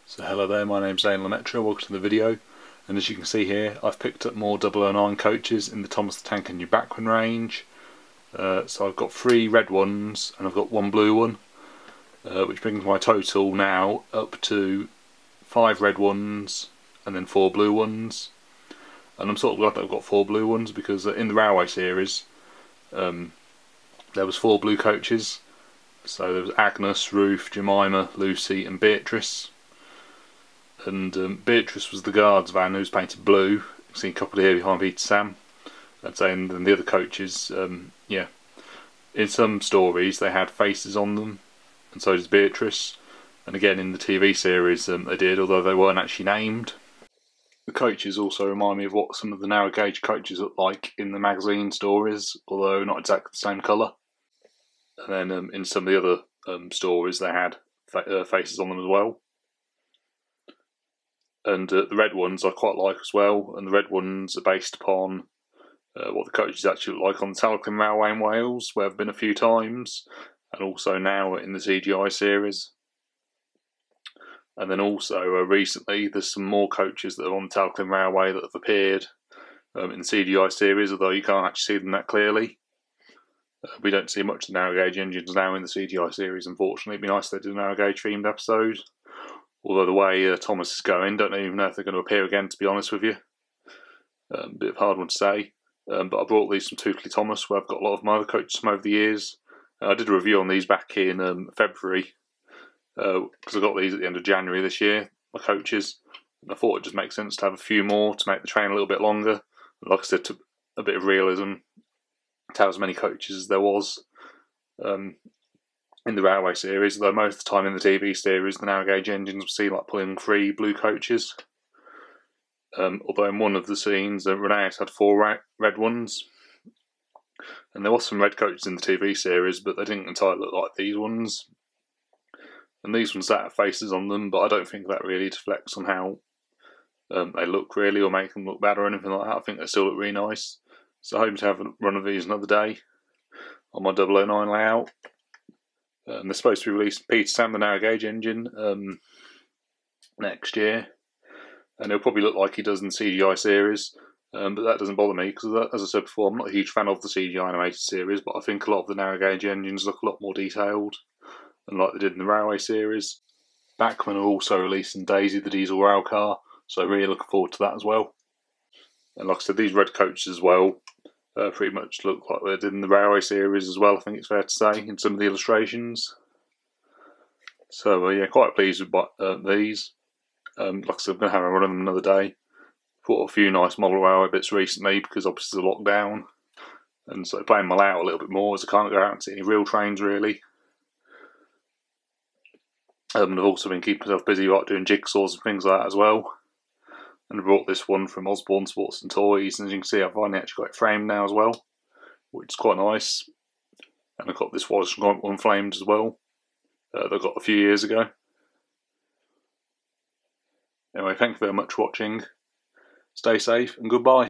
So hello there, my name's Zane Lemaitre, welcome to the video, and as you can see here I've picked up more 009 coaches in the Thomas the Tank and New Bachmann range. So I've got 3 red ones and I've got 1 blue one, which brings my total now up to 5 red ones and then 4 blue ones. And I'm sort of glad that I've got 4 blue ones because in the Railway series there was 4 blue coaches. So there was Agnes, Ruth, Jemima, Lucy and Beatrice. And Beatrice was the guard's van, who was painted blue. You can see a couple here behind Peter Sam. I'd say, and then the other coaches, yeah. In some stories they had faces on them, and so does Beatrice. And again in the TV series they did, although they weren't actually named. The coaches also remind me of what some of the narrow gauge coaches look like in the magazine stories, although not exactly the same colour. And then in some of the other stories they had faces on them as well. And the red ones I quite like as well, and the red ones are based upon what the coaches actually look like on the TootallyThomas Railway in Wales, where I've been a few times, and also now in the CGI series. And then also recently there's some more coaches that are on the TootallyThomas Railway that have appeared in the CGI series, although you can't actually see them that clearly. We don't see much of the narrow gauge engines now in the CGI series, unfortunately. It'd be nice if they did a narrow gauge themed episode. Although the way Thomas is going, don't even know if they're going to appear again, to be honest with you. Bit of a hard one to say. But I brought these from TootallyThomas, where I've got a lot of my other coaches from over the years. I did a review on these back in February, because I got these at the end of January this year, my coaches. And I thought it just makes sense to have a few more to make the train a little bit longer. And like I said, to a bit of realism, to have as many coaches as there was in the Railway series, though most of the time in the TV series the narrow gauge engines will see like pulling 3 blue coaches. Although in one of the scenes Renaeus had 4 red ones, and there was some red coaches in the TV series, but they didn't entirely look like these ones. And these ones that have faces on them, but I don't think that really deflects on how they look really, or make them look bad or anything like that. I think they still look really nice. So I hope to have a run of these another day on my 009 layout. They're supposed to be released Peter Sam the narrow gauge engine next year, and it'll probably look like he does in the CGI series, but that doesn't bother me because, as I said before, I'm not a huge fan of the CGI animated series, but I think a lot of the narrow gauge engines look a lot more detailed than like they did in the Railway series. Bachmann are also releasing Daisy the diesel rail car, so really looking forward to that as well. And like I said, these red coaches as well pretty much look like they did in the Railway series as well, I think it's fair to say, in some of the illustrations. So yeah, quite pleased with these. Like I said, I'm going to have a run of them another day. Bought a few nice model railway bits recently because obviously the lockdown, and so playing my layout a little bit more as I can't go out and see any real trains really. I've also been keeping myself busy like doing jigsaws and things like that as well. And I brought this one from Osborne Sports and Toys, and as you can see I've finally actually got it framed now as well, which is quite nice. And I've got this Wallace & Gromit one framed as well, that I got a few years ago. Anyway, thank you very much for watching. Stay safe and goodbye.